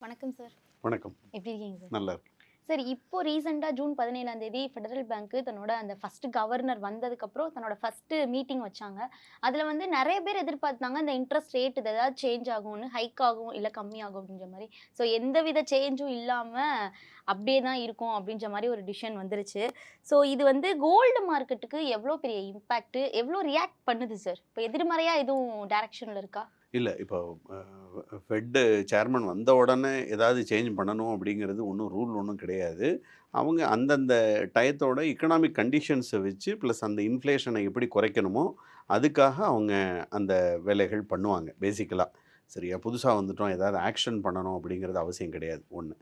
வணக்கம் சார். வணக்கம். எப்படி இருக்கீங்க சார்? நல்லா இருக்கு. சார், இப்போ ரீசெண்டா ஜூன் 17ஆம் தேதி ஃபெடரல் பேங்க் தன்னோட அந்த ஃபர்ஸ்ட் கவர்னர் வந்ததுக்கப்புறம் தன்னோட ஃபர்ஸ்ட் மீட்டிங் வச்சாங்க. அதுல வந்து நெறைய பேர் எதிர்பார்த்தாங்க இந்த இன்ட்ரெஸ்ட் ரேட் இது ஏதாவது சேஞ்ச் ஆகும்னு, ஹைக் ஆகும் இல்ல கம்மியாகும் அப்படின்ற மாரி. ஸோ எந்தவித சேஞ்சும் இல்லாம அப்படியே தான் இருக்கும் அப்படின்ற மாரி ஒரு டிசிஷன் வந்துருச்சு. ஸோ இது வந்து கோல்டு மார்க்கெட்டுக்கு எவ்வளோ பெரிய இம்பாக்ட், எவ்வளோ ரியாக்ட் பண்ணுது சார்? இப்போ எதிர்மறையா எதுவும் டைரக்ஷன்ல இருக்கா? இல்ல இப்போ ஃபெட் சேர்மன் வந்த உடனே ஏதாவது சேஞ்ச் பண்ணணும் அப்படிங்கிறது ஒண்ணும் ரூல் ஒண்ணும் கிடையாது. அவங்க அந்தந்த டயத்தோட எக்கனாமிக் கண்டிஷன்ஸ வச்சு ப்ளஸ் அந்த இன்ஃப்ளேஷனை எப்படி குறைக்கணுமோ, அதுக்காக அவங்க அந்த வேலைகள் பண்ணுவாங்க பேசிக்கலா. சரியா? புதுசா வந்துட்டோம் ஏதாவது ஆக்ஷன் பண்ணணும் அப்படிங்கிறது அவசியம் கிடையாது 1.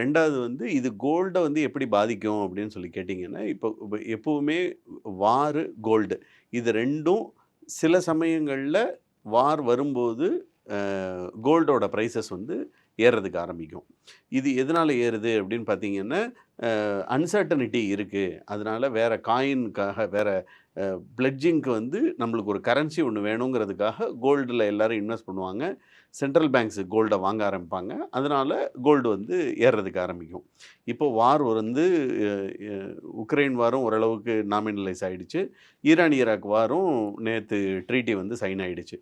2வது வந்து இது கோல்ட வந்து எப்படி பாதிக்கும் அப்படின்னு சொல்லி கேட்டீங்கன்னா, இப்போ எப்பவுமே வாரு, கோல்டு இது 2ம் சில சமயங்கள்ல வார் வரும்போது கோல்டோட ப்ரைஸஸ் வந்து ஏறுறதுக்கு ஆரம்பிக்கும். இது எதனால ஏறுது அப்படின்னு பார்த்தீங்கன்னா, அன்சர்டனிட்டி இருக்குது. அதனால வேற காயினுக்காக வேற பிளட்ஜிங்க்கு வந்து நம்மளுக்கு ஒரு கரன்சி ஒன்று வேணுங்கிறதுக்காக கோல்டில் எல்லாரும் இன்வெஸ்ட் பண்ணுவாங்க. சென்ட்ரல் பேங்க்ஸ் கோல்டை வாங்க ஆரம்பிப்பாங்க. அதனால கோல்டு வந்து ஏறுறதுக்கு ஆரம்பிக்கும். இப்போ வார் வந்து உக்ரைன் வாரும் ஓரளவுக்கு நாமினலைஸ் ஆயிடுச்சு. ஈரான் ஈராக் வாரும் நேற்று ட்ரீட்டி வந்து சைன் ஆயிடுச்சு.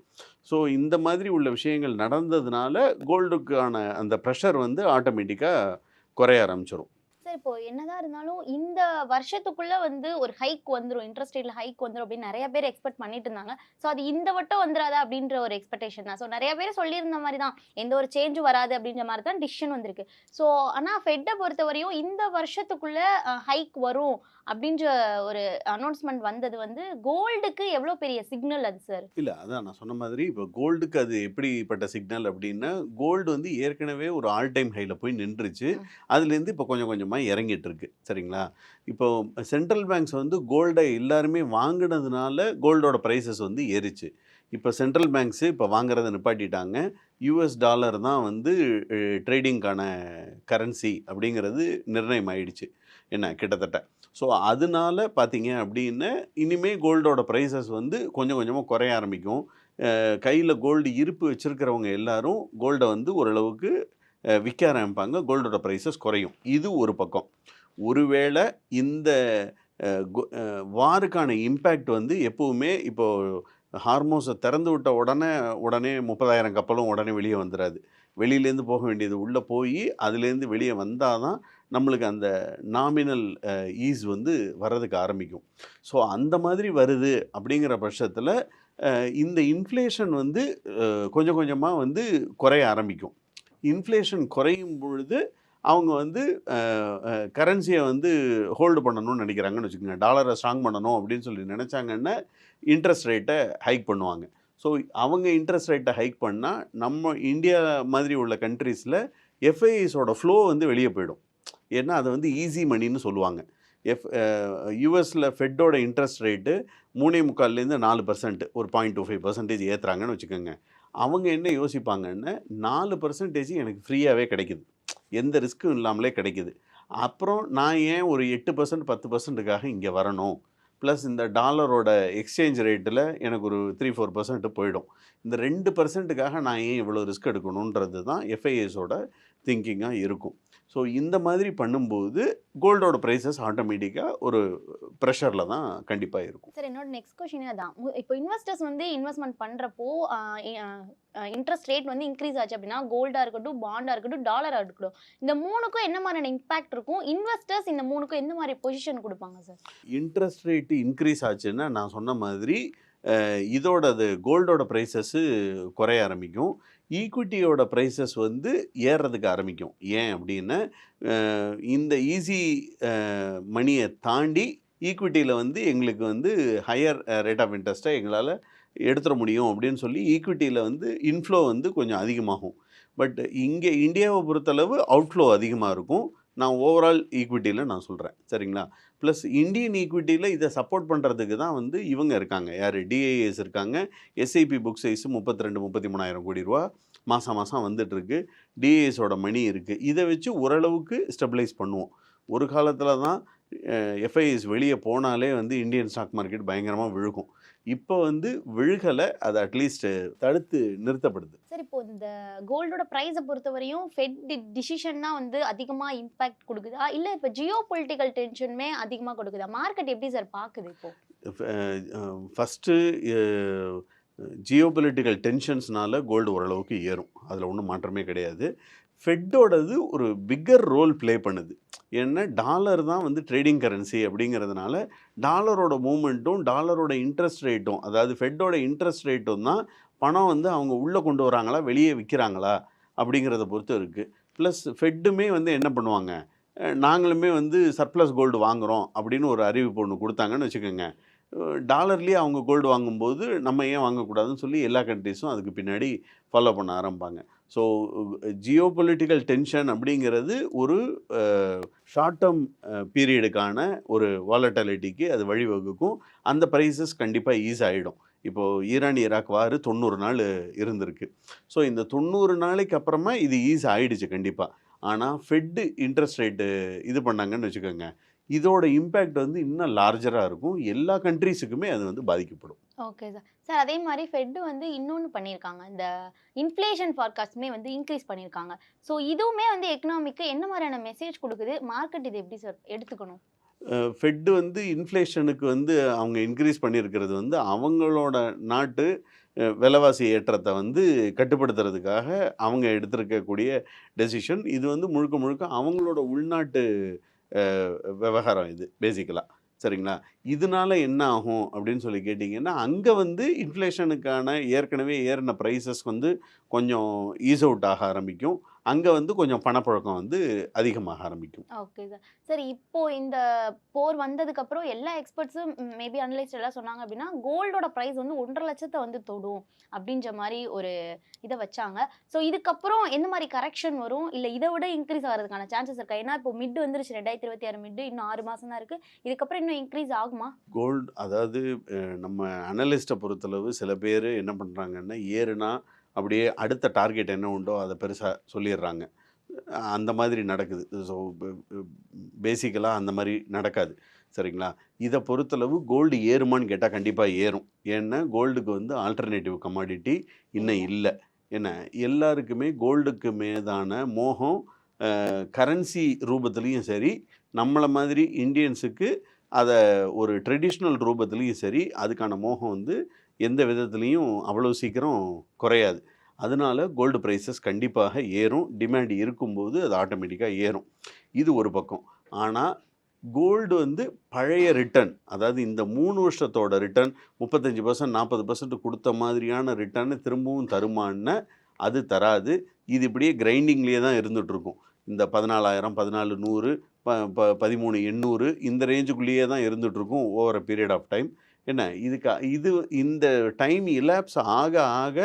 ஸோ இந்த மாதிரி உள்ள விஷயங்கள் நடந்ததுனால கோல்டுக்கான அந்த ப்ரெஷர் வந்து ஆட்டோமேட்டிக்காக குறைய ஆரம்பிச்சிடும். சார், இப்போ என்னதான் இருந்தாலும் இந்த வருஷத்துக்குள்ள வந்து ஒரு ஹைக் வந்துரும். இன்ட்ரெஸ்ட் ரேட்ல ஹைக் வந்துரும் அப்படின்னு நெறைய பேர் எக்ஸ்பெக்ட் பண்ணிட்டு இருந்தாங்க. ஸோ அது இந்த வட்டம் வந்துராதா அப்படின்ற ஒரு எக்ஸ்பெக்டேஷன் தான். ஸோ நெறைய பேர் சொல்லியிருந்த மாரி தான். எந்த ஒரு சேஞ்சும் வராது அப்படின்ற மாரி தான் டிசிஷன் வந்திருக்கு. ஸோ ஆனா ஃபெட்ட பொறுத்தவரையும் இந்த வருஷத்துக்குள்ள ஹைக் வரும் அப்படின்ற ஒரு அனௌன்ஸ்மென்ட் வந்தது வந்து கோல்டுக்கு எவ்வளோ பெரிய சிக்னல் அது சார்? இல்ல. அதான் நான் சொன்ன மாதிரி இப்போ கோல்டுக்கு அது எப்படிப்பட்ட சிக்னல் அப்டின்னா, கோல்டு வந்து ஏற்கனவே ஒரு ஆல் டைம் ஹைல போய் நின்றுச்சு. அதுலேருந்து இப்போ கொஞ்சம் கொஞ்சமா இறங்கிட்டு இருக்கு. சரிங்களா? இப்போ சென்ட்ரல் பேங்க்ஸ் வந்து கோல்ட எல்லாருமே வாங்குனதுனால கோல்டோட பிரைஸஸ் வந்து ஏறிச்சு. இப்போ சென்ட்ரல் பேங்க்ஸ் இப்போ வாங்குறத நிப்பாட்டிட்டாங்க. யுஎஸ் டாலர் தான் வந்து ட்ரேடிங்க்கான கரன்சி அப்படிங்கிறது நிர்ணயம் ஆயிடுச்சு. என்ன கிட்டத்தட்ட. ஸோ அதனால பார்த்தீங்க அப்படின்னா, இனிமே கோல்டோட பிரைஸஸ் வந்து கொஞ்சம் கொஞ்சமா குறைய ஆரம்பிக்கும். கையில கோல்டு இருப்பு வச்சிருக்கிறவங்க எல்லாரும் கோல்ட வந்து ஓரளவுக்கு விற்க ஆரம்பிப்பாங்க. கோல்டோட பிரைஸஸ் குறையும். இது ஒரு பக்கம். ஒருவேளை இந்த வாருக்கான இம்பேக்ட் வந்து எப்பவுமே இப்போ ஹார்மோஸை திறந்து விட்ட உடனே 30,000 கப்பலும் உடனே வெளியே வந்துடாது. வெளியிலேருந்து போக வேண்டியது உள்ளே போய் அதுலேருந்து வெளியே வந்தால் தான் நம்மளுக்கு அந்த நாமினல் ஈஸ் வந்து வர்றதுக்கு ஆரம்பிக்கும். ஸோ அந்த மாதிரி வருது அப்படிங்கிற பட்சத்தில் இந்த இன்ஃப்ளேஷன் வந்து கொஞ்சம் கொஞ்சமாக வந்து குறைய ஆரம்பிக்கும். இன்ஃப்ளேஷன் குறையும் பொழுது அவங்க வந்து கரன்சியை வந்து ஹோல்டு பண்ணணும்னு நினைக்கிறாங்கன்னு வச்சுக்கோங்க. டாலரை ஸ்ட்ராங் பண்ணணும் அப்படின்னு சொல்லி நினச்சாங்கன்னா இன்ட்ரெஸ்ட் ரேட்டை ஹைக் பண்ணுவாங்க. ஸோ அவங்க இன்ட்ரெஸ்ட் ரேட்டை ஹைக் பண்ணால் நம்ம இந்தியா மாதிரி உள்ள கண்ட்ரீஸில் எஃப்ஐஐஸோட ஃப்ளோ வந்து வெளியே போயிடும். ஏன்னா அதை வந்து ஈஸி மணின்னு சொல்லுவாங்க. யூஎஸில் ஃபெட்டோட இன்ட்ரெஸ்ட் ரேட்டு 3.25லேருந்து 4% ஒரு 0.25% ஏற்றுறாங்கன்னு வச்சுக்கோங்க. அவங்க என்ன யோசிப்பாங்கன்னா 4% எனக்கு ஃப்ரீயாகவே கிடைக்குது, எந்த ரிஸ்க்கும் இல்லாமலே கிடைக்குது. அப்புறம் நான் ஏன் ஒரு 8% 10%க்காக இங்கே வரணும், ப்ளஸ் இந்த டாலரோட எக்ஸ்சேஞ்ச் ரேட்டில் எனக்கு ஒரு 3-4% போயிடும். இந்த 2%க்காக நான் ஏன் இவ்வளோ ரிஸ்க் எடுக்கணுன்றது தான் எஃப்ஐஎஸோட திங்கிங்காக இருக்கும். ஸோ இந்த மாதிரி பண்ணும்போது கோல்டோட ப்ரைஸஸ் ஆட்டோமேட்டிக்காக ஒரு ப்ரெஷரில் தான் கண்டிப்பாக இருக்கும். சார், என்னோட நெக்ஸ்ட் கொஸ்டினே அதான். இப்போ இன்வெஸ்டர்ஸ் வந்து இன்வெஸ்ட்மென்ட் பண்றப்போ இன்ட்ரெஸ்ட் ரேட் வந்து இன்க்ரீஸ் ஆச்சு அப்படின்னா கோல்டா இருக்கட்டும், பாண்டா இருக்கட்டும், டாலரா இருக்கட்டும், இந்த 3க்கும் என்ன மாதிரியான இம்பாக்ட் இருக்கும்? இன்வெஸ்டர்ஸ் இந்த 3க்கும் எந்த மாதிரி பொசிஷன் கொடுப்பாங்க சார்? இன்ட்ரெஸ்ட் ரேட்டு இன்க்ரீஸ் ஆச்சுன்னா நான் சொன்ன மாதிரி இதோடது கோல்டோட ப்ரைஸஸ்ஸு குறைய ஆரம்பிக்கும். ஈக்விட்டியோட ப்ரைஸஸ் வந்து ஏறுறதுக்கு ஆரம்பிக்கும். ஏன் அப்படின்னா இந்த ஈஸி மணியை தாண்டி ஈக்விட்டியில் வந்து எங்களுக்கு வந்து ஹையர் ரேட் ஆஃப் இன்ட்ரெஸ்ட்டை எங்களால் எடுத்துட முடியும் அப்படின்னு சொல்லி ஈக்விட்டியில் வந்து இன்ஃப்ளோ வந்து கொஞ்சம் அதிகமாகும். பட் இங்கே இந்தியாவை பொறுத்தளவு அவுட்ஃப்ளோ அதிகமாக இருக்கும். நான் ஓவரால் ஈக்விட்டியில் நான் சொல்கிறேன். சரிங்களா? ப்ளஸ் இந்தியன் ஈக்விட்டியில் இதை சப்போர்ட் பண்ணுறதுக்கு தான் வந்து இவங்க இருக்காங்க. யார்? டிஐஏஎஸ் இருக்காங்க. எஸ்ஐபி புக் சைஸு 32-33,000 கோடி ரூபா மாதம் மாதம் வந்துட்டுருக்கு. டிஐஏஎஸோட மணி இருக்குது. இதை வச்சு ஓரளவுக்கு ஸ்டெபிளைஸ் பண்ணுவோம். ஒரு காலத்தில் தான் எஃப்ஐஎஸ் வெளியே போனாலே வந்து இந்தியன் ஸ்டாக் மார்க்கெட் பயங்கரமாக விழுகும். இப்போ வந்து விழுகலை, அது அட்லீஸ்ட் தடுத்து நிறுத்தப்படுது. சார் இப்போ இந்த கோல்டோட பிரைஸ பொறுத்தவரையும் ஃபெட் டிசிஷன் தான் வந்து அதிகமா இம்பாக்ட் குடுக்குதா? இல்ல இப்ப ஜியோ பொலிட்டிக்கல் டென்ஷனுமே அதிகமா கொடுக்குதா? மார்க்கெட் எப்படி சார் பாக்குது இப்போ? ஃபஸ்ட்டு ஜியோபொலிட்டிக்கல் டென்ஷன்ஸ்னால கோல்டு ஓரளவுக்கு ஏறும், அதில் ஒன்றும் மாற்றமே கிடையாது. ஃபெட்டோடது ஒரு பிக்கர் ரோல் ப்ளே பண்ணுது. ஏன்னா டாலர் தான் வந்து ட்ரேடிங் கரன்சி அப்படிங்கிறதுனால டாலரோட மூமெண்ட்டும் டாலரோட இன்ட்ரெஸ்ட் ரேட்டும், அதாவது ஃபெட்டோட இன்ட்ரெஸ்ட் ரேட்டும் தான் பணம் வந்து அவங்க உள்ளே கொண்டு வராங்களா வெளியே விற்கிறாங்களா அப்படிங்கிறத பொறுத்து இருக்குது. ப்ளஸ் ஃபெட்டுமே வந்து என்ன பண்ணுவாங்க, நாங்களுமே வந்து சர்ப்ளஸ் கோல்டு வாங்குகிறோம் அப்படின்னு ஒரு அறிவிப்பு ஒன்று கொடுத்தாங்கன்னு வச்சுக்கோங்க. டாலர்லேயே அவங்க கோல்டு வாங்கும்போது நம்ம ஏன் வாங்கக்கூடாதுன்னு சொல்லி எல்லா கண்ட்ரீஸும் அதுக்கு பின்னாடி ஃபாலோ பண்ண ஆரம்பிப்பாங்க. ஸோ ஜியோ பொலிட்டிக்கல் டென்ஷன் அப்படிங்கிறது ஒரு ஷார்ட் டேர்ம் பீரியடுக்கான ஒரு வாலட்டாலிட்டிக்கு அது வழிவகுக்கும். அந்த ப்ரைஸஸ் கண்டிப்பாக ஈஸ் ஆகிடும். இப்போது ஈரான் ஈராக் வார் 90 நாள் இருந்திருக்கு. ஸோ இந்த 90 நாளைக்கு அப்புறமா இது ஈஸ் ஆகிடுச்சு கண்டிப்பாக. ஆனால் ஃபெட்டு இன்ட்ரெஸ்ட் ரேட்டு இது பண்ணாங்கன்னு வச்சுக்கோங்க, இதோட இம்பேக்ட் வந்து இன்னும் லார்ஜராக இருக்கும். எல்லா கண்ட்ரீஸுக்குமே அது வந்து பாதிக்கப்படும். Okay sir. சார் அதே மாரி ஃபெட் வந்து இன்னொன்னு பண்ணியிருக்காங்க. இந்த இன்ஃப்ளேஷன் ஃபார்காஸ்ட்டுமே வந்து இன்க்ரீஸ் பண்ணியிருக்காங்க. ஸோ இதுவுமே வந்து எக்கனாமிக்கு என்ன மாரியான மெசேஜ் குடுக்குது? மார்க்கெட் இத எப்படி சார் எடுத்துக்கணும்? ஃபெட் வந்து இன்ஃப்ளேஷனுக்கு வந்து அவங்க இன்க்ரீஸ் பண்ணியிருக்கிறது வந்து அவங்களோட நாட்டு விலைவாசி ஏற்றத்தை வந்து கட்டுப்படுத்துறதுக்காக அவங்க எடுத்திருக்கக்கூடிய டெசிஷன். இது வந்து முழுக்க முழுக்க அவங்களோட உள்நாட்டு விவகாரம் இது பேசிக்கலாக. சரிங்களா? இதனால என்ன ஆகும் அப்படின்னு சொல்லி கேட்டிங்கன்னா, அங்கே வந்து இன்ஃப்ளேஷனுக்கான ஏற்கனவே ஏறின ப்ரைஸஸ் வந்து கொஞ்சம் ஈஸ் அவுட் ஆக ஆரம்பிக்கும். அங்கே வந்து கொஞ்சம் பணப்புழக்கம் வந்து அதிகமாக ஆரம்பிக்கும். Okay sir. சார் இப்போ இந்த போர் வந்ததுக்கப்புறம் எல்லா எக்ஸ்பர்ட்ஸும் மேபி அனலிஸ்ட் எல்லாம் சொன்னாங்க அப்படின்னா, கோல்டோட பிரைஸ் வந்து 1,50,000 வந்து தொடும் அப்படின்ற மாரி ஒரு இத வச்சாங்க. ஸோ இதுக்கப்புறம் எந்த மாரி கரெக்ஷன் வரும்? இல்ல இத விட இன்க்ரீஸ் ஆகுறதுக்கான சான்சஸ் இருக்கா? ஏன்னா இப்போ மிட் வந்துருச்சு 2026 மிட் இன்னும் 6 மாசம் தான் இருக்கு. இதுக்கப்புறம் இன்னும் இன்க்ரீஸ் ஆகுமா? கோல்டு அதாவது நம்ம அனலிஸ்ட்டை பொறுத்தளவு சில பேர் என்ன பண்ணுறாங்கன்னா, ஏறுனா அப்படியே அடுத்த டார்கெட் என்ன உண்டோ அதை பெருசாக சொல்லிடுறாங்க. அந்த மாதிரி நடக்குது. ஸோ பேசிக்கலாக அந்த மாதிரி நடக்காது. சரிங்களா? இதை பொறுத்தளவு கோல்டு ஏறுமான்னு கேட்டால் கண்டிப்பாக ஏறும். ஏன்னா கோல்டுக்கு வந்து ஆல்டர்னேட்டிவ் கமாடிட்டி இன்னும் இல்லை. ஏன்னா எல்லாருக்குமே கோல்டுக்கு மீதான மோகம் கரன்சி ரூபத்துலேயும் சரி, நம்மளை மாதிரி இந்தியன்ஸுக்கு அதை ஒரு ட்ரெடிஷ்னல் ரூபத்துலேயும் சரி, அதுக்கான மோகம் வந்து எந்த விதத்துலேயும் அவ்வளோ சீக்கிரம் குறையாது. அதனால கோல்டு ப்ரைஸஸ் கண்டிப்பாக ஏறும். டிமாண்ட் இருக்கும்போது அது ஆட்டோமேட்டிக்காக ஏறும். இது ஒரு பக்கம். ஆனால் கோல்டு வந்து பழைய ரிட்டர்ன், அதாவது இந்த 3 வருஷத்தோட ரிட்டர்ன் 35% 40% கொடுத்த மாதிரியான ரிட்டர்னை திரும்பவும் தருமான்னா அது தராது. இது இப்படியே கிரைண்டிங்லேயே தான் இருந்துகிட்ருக்கும். இந்த 14,000 14,100 13,800 இந்த ரேஞ்சுக்குள்ளேயே தான் இருந்துகிட்ருக்கும் over a period of time. என்ன இது இந்த டைம் இலாப்ஸ் ஆக ஆக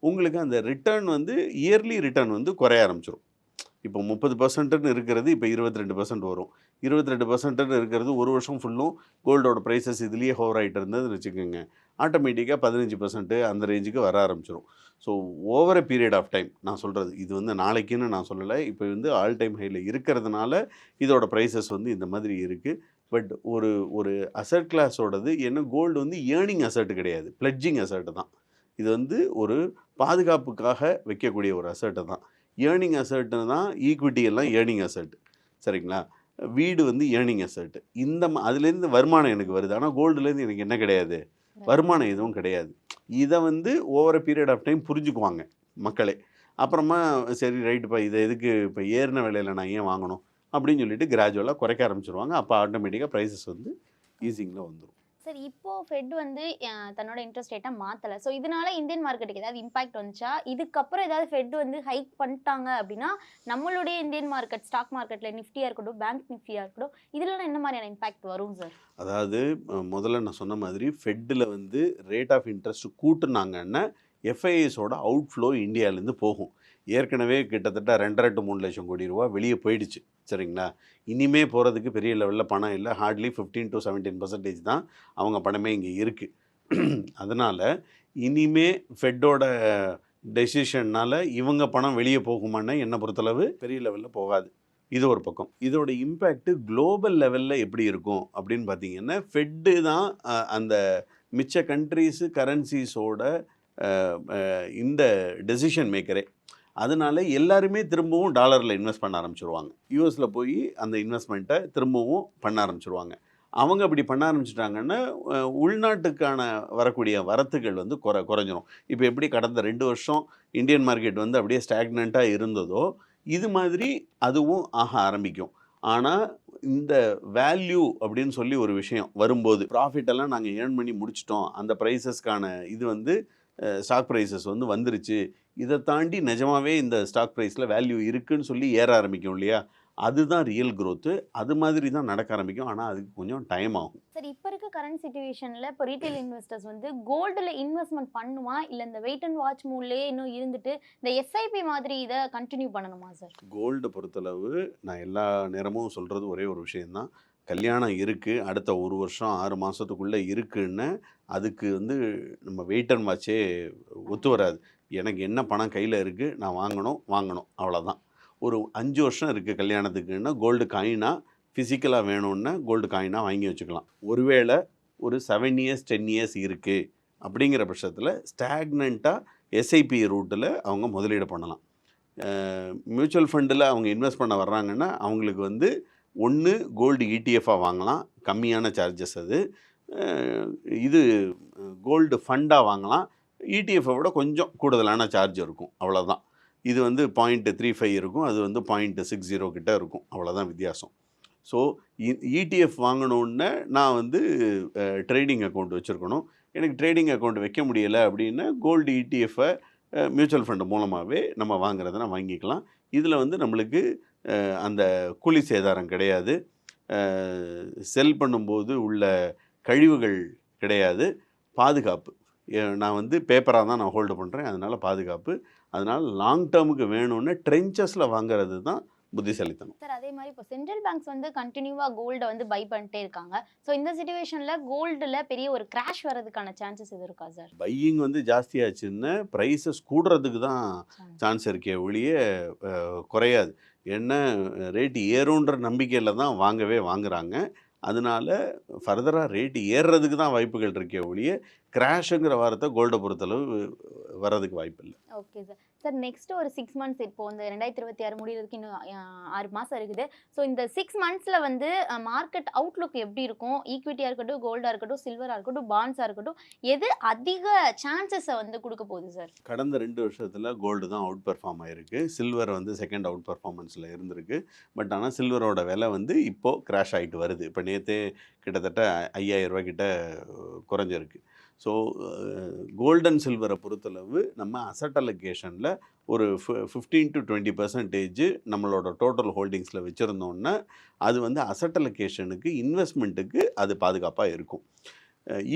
உங்களுக்கு அந்த ரிட்டர்ன் வந்து இயர்லி ரிட்டர்ன் வந்து குறைய ஆரம்பிச்சிடும். இப்போ 30%ன்னு இருக்கிறது இப்போ 22% வரும். 22%ன்னு இருக்கிறது ஒரு வருஷம் ஃபுல்லும் கோல்டோட ப்ரைஸஸ் இதுலேயே ஹோவர் ஆகிட்டு இருந்ததுன்னு வச்சுக்கோங்க, ஆட்டோமேட்டிக்காக 15% அந்த ரேஞ்சுக்கு வர ஆரம்பிச்சிடும். So over a period of time நான் சொல்கிறது, இது வந்து நாளைக்குன்னு நான் சொல்லலை, இப்போ வந்து ஆல் டைம் ஹையில் இருக்கிறதுனால இதோட ப்ரைஸஸ் வந்து இந்த மாதிரி இருக்குது. பட் ஒரு ஒரு அசட் கிளாஸோடது ஏன்னா கோல்டு வந்து ஏர்னிங் அசட் கிடையாது, பிளட்ஜிங் அசட்டு தான். இது வந்து ஒரு பாதுகாப்புக்காக வைக்கக்கூடிய ஒரு அசட்டு தான். ஏர்னிங் அசட்டுன்னு தான் ஈக்விட்டி எல்லாம் ஏர்னிங் அசட். சரிங்களா? வீடு வந்து ஏர்னிங் அசட். அதுலேருந்து வருமானம் எனக்கு வருது. ஆனால் கோல்டுலேருந்து எனக்கு என்ன கிடையாது, வருமானம் எதுவும் கிடையாது. இதை வந்து over a period of time புரிஞ்சுக்குவாங்க மக்களே. அப்புறமா சரி ரைட்டுப்பா, இதை எதுக்கு இப்போ ஏறின விலையில் நான் ஏன் வாங்கணும் அப்படின்னு சொல்லிட்டு கிராஜுவலாக குறைக்க ஆரம்பிச்சிருவாங்க. அப்போ ஆட்டோமேட்டிக்காக ப்ரைஸஸ் வந்து ஈஸிங்கில் வந்துடும். சார் இப்போ ஃபெட் வந்து தன்னோட இன்ட்ரெஸ்ட் ரேட்டை மாத்தல. ஸோ இதனால இந்தியன் மார்க்கெட்டுக்கு ஏதாவது இம்பாக்ட் வந்துச்சா? இதுக்கப்புறம் ஏதாவது ஃபெட் வந்து ஹைக் பண்ணிட்டாங்க அப்படின்னா, நம்மளுடைய இந்தியன் மார்க்கெட் ஸ்டாக் மார்க்கெட்ல நிஃப்டியா இருக்கட்டும், பேங்க் நிஃப்டியா இருக்கட்டும், இதுலலாம் என்ன மாதிரியான இம்பாக்ட் வரும் சார்? அதாவது முதல்ல நான் சொன்ன மாதிரி ஃபெட்டில் வந்து ரேட் ஆஃப் இன்ட்ரெஸ்ட் கூட்டுனாங்கன்னா எஃப்ஐஎஸோட அவுட்ஃப்ளோ இந்தியாவிலேருந்து போகும். ஏற்கனவே கிட்டத்தட்ட 2.5 to 3 லட்சம் கோடி ரூபா வெளியே போயிடுச்சு. சரிங்களா? இனிமே போகிறதுக்கு பெரிய லெவலில் பணம் இல்லை. ஹார்ட்லி 15 to 17% தான் அவங்க பணமே இங்கே இருக்குது. அதனால் இனிமே ஃபெட்டோட டெசிஷன்னால் இவங்க பணம் வெளியே போகுமான்னா என்னை பொறுத்தளவு பெரிய லெவலில் போகாது. இது ஒரு பக்கம். இதோட இம்பேக்ட் குளோபல் லெவலில் எப்படி இருக்கும் அப்படின்னு பார்த்தீங்கன்னா, ஃபெட்டு தான் அந்த மிச்ச கண்ட்ரீஸு கரன்சிஸோட இந்த டெசிஷன் மேக்கரே. அதனால எல்லாருமே திரும்பவும் டாலரில் இன்வெஸ்ட் பண்ண ஆரம்பிச்சிருவாங்க. யூஎஸில் போய் அந்த இன்வெஸ்ட்மெண்ட்டை திரும்பவும் பண்ண ஆரம்பிச்சிருவாங்க. அவங்க அப்படி பண்ண ஆரம்பிச்சிட்டாங்கன்னா உள்நாட்டுக்கான வரக்கூடிய வரத்துகள் வந்து குறைஞ்சிரும். இப்போ எப்படி கடந்த 2 வருஷம் இந்தியன் மார்க்கெட் வந்து அப்படியே ஸ்டாக்னண்ட்டாக இருந்ததோ இது மாதிரி அதுவும் ஆக ஆரம்பிக்கும். ஆனால் இந்த வேல்யூ அப்படின்னு சொல்லி ஒரு விஷயம் வரும்போது ப்ராஃபிட் எல்லாம் நாங்கள் ஏர்ன் பண்ணி முடிச்சிட்டோம், அந்த ப்ரைஸஸ்க்கான இது வந்து ஸ்டாக் ப்ரைஸஸ் வந்து வந்துருச்சு, இதை தாண்டி நிஜமாவே இந்த ஸ்டாக் ப்ரைஸில் வேல்யூ இருக்குன்னு சொல்லி ஏற ஆரம்பிக்கும் இல்லையா, அதுதான் ரியல் growth. அது மாதிரி தான் நடக்க ஆரம்பிக்கும். ஆனால் அதுக்கு கொஞ்சம் டைம் ஆகும். சார் இப்போ இருக்க கரண்ட் சிச்சுவேஷனில் இப்போ ரீட்டைல் இன்வெஸ்டர்ஸ் வந்து கோல்டில் இன்வெஸ்ட்மெண்ட் பண்ணுமா, இல்லை இந்த வெயிட் அண்ட் வாட்ச் மூட்லேயே இன்னும் இருந்துட்டு இந்த எஸ்ஐபி மாதிரி இதை கண்டினியூ பண்ணணுமா சார்? கோல்டை பொறுத்தளவு நான் எல்லா நேரமும் சொல்கிறது ஒரே ஒரு விஷயந்தான். கல்யாணம் இருக்குது, அடுத்த 1 வருஷம் 6 மாதத்துக்குள்ளே இருக்குன்னு அதுக்கு வந்து நம்ம வெயிட் அண்ட் வாட்சே ஒத்து வராது. எனக்கு என்ன பணம் கையில் இருக்குது, நான் வாங்கணும் அவ்வளோதான். ஒரு 5 வருஷம் இருக்குது கல்யாணத்துக்குன்னா கோல்டு காயினாக ஃபிசிக்கலாக வேணும்னா கோல்டு காயினாக வாங்கி வச்சுக்கலாம். ஒருவேளை ஒரு 7 இயர்ஸ் 10 இயர்ஸ் இருக்குது அப்படிங்கிற பட்சத்தில் ஸ்டாக்னண்ட்டாக எஸ்ஐபி ரூட்டில் அவங்க முதலீடு பண்ணலாம். மியூச்சுவல் ஃபண்டில் அவங்க இன்வெஸ்ட் பண்ண வர்றாங்கன்னா அவங்களுக்கு வந்து ஒன்று கோல்டு இடிஎஃபாக வாங்கலாம், கம்மியான சார்ஜஸ் அது. இது கோல்டு ஃபண்டாக வாங்கலாம், இடிஎஃப்பை விட கொஞ்சம் கூடுதலான சார்ஜ் இருக்கும், அவ்வளோதான். இது வந்து 0.35 இருக்கும், அது வந்து 0.60 கிட்ட இருக்கும், அவ்வளோதான் வித்தியாசம். ஸோ இடிஎஃப் வாங்கணுன்னு நான் வந்து ட்ரேடிங் அக்கௌண்ட் வச்சுருக்கணும். எனக்கு ட்ரேடிங் அக்கௌண்ட் வைக்க முடியலை அப்படின்னா கோல்டு இடிஎஃப்பை மியூச்சுவல் ஃபண்டு மூலமாகவே நம்ம வாங்குறதுனா வாங்கிக்கலாம். இதில் வந்து நம்மளுக்கு அந்த கூலி சேதாரம் கிடையாது, செல் பண்ணும்போது உள்ள கழிவுகள் கிடையாது, பாதுகாப்பு. நான் வந்து பேப்பராக தான் நான் ஹோல்டு பண்ணுறேன், அதனால் பாதுகாப்பு. அதனால் லாங் டேர்முக்கு வேணும்னு ட்ரென்ச்சஸில் வாங்குறது தான் புத்திசாலித்தனம். சார் அதே மாதிரி இப்போ சென்ட்ரல் பேங்க்ஸ் வந்து கண்டினியூவாக கோல்டை வந்து பை பண்ணிட்டே இருக்காங்க. ஸோ இந்த சிச்சுவேஷனில் கோல்டில் பெரிய ஒரு கிராஷ் வர்றதுக்கான சான்சஸ் எது இருக்கா சார்? பையிங் வந்து ஜாஸ்தியாச்சுன்னா ப்ரைஸஸ் கூடுறதுக்கு தான் சான்ஸ் இருக்கே ஒழிய குறையாது. ஏன்னா ரேட்டு ஏறுன்ற நம்பிக்கையில் தான் வாங்குறாங்க. அதனால ஃபர்தராக ரேட்டு ஏறுறதுக்கு தான் வாய்ப்புகள் இருக்கே ஒழிய கிராஷுங்கிற வார்த்தை கோல்டை பொறுத்தளவு வர்றதுக்கு வாய்ப்பு இல்லை. Okay sir. சார் நெக்ஸ்ட் ஒரு 6 மந்த்ஸ் இப்போ இந்த 2026 முடியறதுக்கு இன்னும் 6 மாதம் இருக்குது. ஸோ இந்த 6 மந்த்ஸில் வந்து மார்க்கெட் அவுட்லுக் எப்படி இருக்கும்? ஈக்விட்டியாக இருக்கட்டும், கோல்டாக இருக்கட்டும், சில்வராக இருக்கட்டும், பாண்ட்ஸாக இருக்கட்டும், எது அதிக சான்சஸை வந்து கொடுக்க போகுது சார்? கடந்த 2 வருஷத்தில் கோல்டு தான் அவுட் பெர்ஃபார்ம் ஆகிருக்கு. சில்வர் வந்து செகண்ட் அவுட் பெர்ஃபார்மன்ஸில் இருந்திருக்கு. பட் ஆனால் சில்வரோட விலை வந்து இப்போது கிராஷ் ஆகிட்டு வருது. இப்போ நேற்றே கிட்டத்தட்ட 5000 ரூபா கிட்ட குறைஞ்சிருக்கு. ஸோ கோல்டு அண்ட் சில்வரை பொறுத்தளவு நம்ம அசட் அலோகேஷனில் ஒரு 15 to 20% நம்மளோட டோட்டல் ஹோல்டிங்ஸில் வச்சுருந்தோன்னா அது வந்து அசட் அலோகேஷனுக்கு இன்வெஸ்ட்மெண்ட்டுக்கு அது பாதுகாப்பாக இருக்கும்.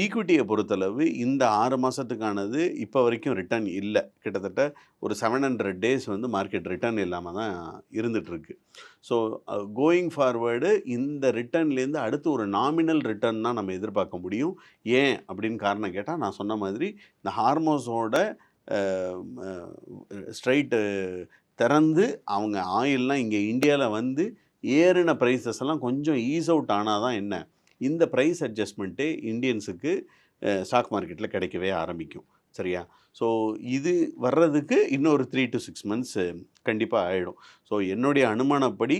ஈக்விட்டியை பொறுத்தளவு இந்த 6 மாதத்துக்கானது இப்போ வரைக்கும் ரிட்டர்ன் இல்லை. கிட்டத்தட்ட ஒரு 700 days வந்து மார்க்கெட் ரிட்டர்ன் இல்லாமல் தான் இருந்துகிட்ருக்கு. ஸோ கோயிங் ஃபார்வேர்டு இந்த ரிட்டர்ன்லேருந்து அடுத்து ஒரு நாமினல் ரிட்டர்ன் தான் நம்ம எதிர்பார்க்க முடியும். ஏன் அப்படின்னு காரணம் கேட்டால், நான் சொன்ன மாதிரி இந்த ஹார்மோஸோட ஸ்ட்ரைட்டு திறந்து அவங்க ஆயில்லாம் இங்கே இந்தியாவில் வந்து ஏறின ப்ரைஸஸ் எல்லாம் கொஞ்சம் ஈஸ் அவுட் ஆனால் தான் என்ன இந்த ப்ரைஸ் அட்ஜஸ்ட்மெண்ட்டே இந்தியன்ஸுக்கு ஸ்டாக் மார்க்கெட்டில் கிடைக்கவே ஆரம்பிக்கும். சரியா? ஸோ இது வர்றதுக்கு இன்னொரு 3 to 6 months கண்டிப்பாக ஆகிடும். ஸோ என்னுடைய அனுமானப்படி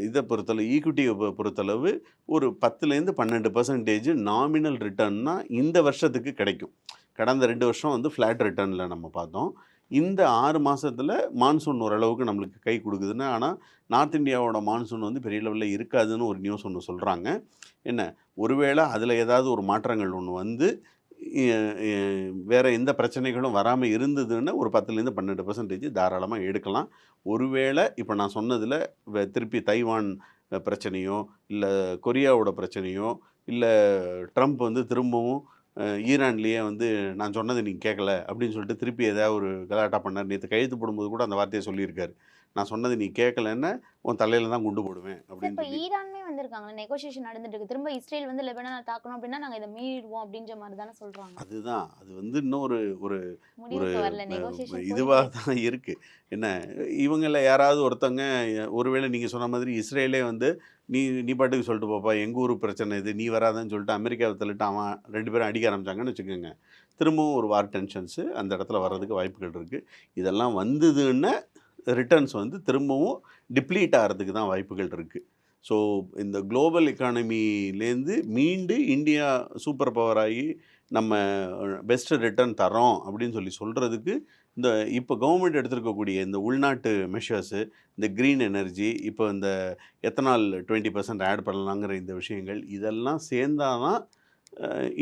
இதை பொறுத்தளவு ஈக்விட்டியை பொறுத்தளவு ஒரு 10லேருந்து 12% நாமினல் ரிட்டர்ன்னா இந்த வருஷத்துக்கு கிடைக்கும். கடந்த 2 வருஷம் வந்து ஃப்ளாட் ரிட்டர்னில் நம்ம பார்த்தோம். இந்த 6 மாதத்தில் மான்சூன் ஓரளவுக்கு நம்மளுக்கு கை கொடுக்குதுன்னு. ஆனால் நார்த் இந்தியாவோட மான்சூன் வந்து பெரிய லெவலில் இருக்காதுன்னு ஒரு நியூஸ் ஒன்று சொல்கிறாங்க. என்ன, ஒருவேளை அதில் ஏதாவது ஒரு மாற்றங்கள் ஒன்று வந்து வேறு எந்த பிரச்சனைகளும் வராமல் இருந்ததுன்னா ஒரு 10லேருந்து 12% தாராளமாக எடுக்கலாம். ஒருவேளை இப்போ நான் சொன்னதில் திருப்பி தைவான் பிரச்சனையோ இல்லை கொரியாவோட பிரச்சனையோ இல்லை ட்ரம்ப் வந்து திரும்பவும் ஈரான்லேயே வந்து நான் சொன்னது நீங்கள் கேட்கல அப்படின்னு சொல்லிட்டு திருப்பி ஏதாவது ஒரு கலாட்டா பண்ணார். நேற்று கையெழுத்து போடும்போது கூட அந்த வார்த்தையை சொல்லியிருக்காரு. நான் சொன்னது நீ கேட்கலன்னா உன் தலையில தான் குண்டு போடுவேன் சார் அப்படின்னு இப்போ சொல்லி. ஈரானுமே வந்திருக்காங்க, நெகோசியேஷன் நடந்துட்டு இருக்கு. திரும்ப இஸ்ரேல் வந்து லெபனானை தாக்கணும் அப்படின்னா நாங்க இதை மீறிடுவோம் அப்படின்ற மாதிரி தானே சொல்றாங்க. அதுதான் அது வந்து இன்னும் ஒரு ஒரு முடிவுக்கு வரல, நெகோசியேஷன் இதுவாக போயிட்டு தான் இருக்குது. என்ன இவங்கள யாராவது ஒருத்தங்க ஒருவேளை நீங்கள் சொன்ன மாதிரி இஸ்ரேலே வந்து நீ நீ பாட்டுக்கு சொல்லிட்டு போப்பா எங்கள் ஊர் பிரச்சனை இது நீ வராதன்னு சொல்லிட்டு அமெரிக்காவை தள்ளிட்டு அவன் 2 பேரும் அடிக்க ஆரம்பிச்சாங்கன்னு வச்சுக்கோங்க, திரும்பவும் ஒரு வார் டென்ஷன்ஸு அந்த இடத்துல வர்றதுக்கு வாய்ப்புகள் இருக்குது. இதெல்லாம் வந்ததுன்னா ரிட்டர்ன்ஸ் வந்து திரும்பவும் டிப்ளீட் ஆகிறதுக்கு தான் வாய்ப்புகள் இருக்குது. ஸோ இந்த குளோபல் எக்கானமிலேருந்து மீண்டு இந்தியா சூப்பர் பவர் ஆகி நம்ம பெஸ்ட்டு ரிட்டர்ன் தரோம் அப்படின்னு சொல்லி சொல்கிறதுக்கு இந்த இப்போ கவர்மெண்ட் எடுத்திருக்கக்கூடிய இந்த உள்நாட்டு மெஷர்ஸு, இந்த க்ரீன் எனர்ஜி, இப்போ இந்த எத்தனால் 20% ஆட் பண்ணலாங்கிற இந்த விஷயங்கள் இதெல்லாம் சேர்ந்தாதான்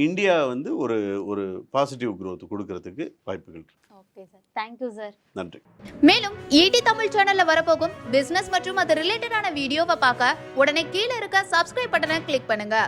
இந்தியா வந்து ஒரு ஒரு பாசிட்டிவ் growth கொடுக்கறதுக்கு வாய்ப்புகள் இருக்கு. Okay sir, thank you sir. நன்றி. மேலும் ஈடி தமிழ் சேனல்ல வரப்போகும் பிசினஸ் மற்றும் அது ரிலேட்டடான வீடியோவை பார்க்க உடனே கீழே இருக்க சப்ஸ்கிரைப் பட்டனை கிளிக் பண்ணுங்க.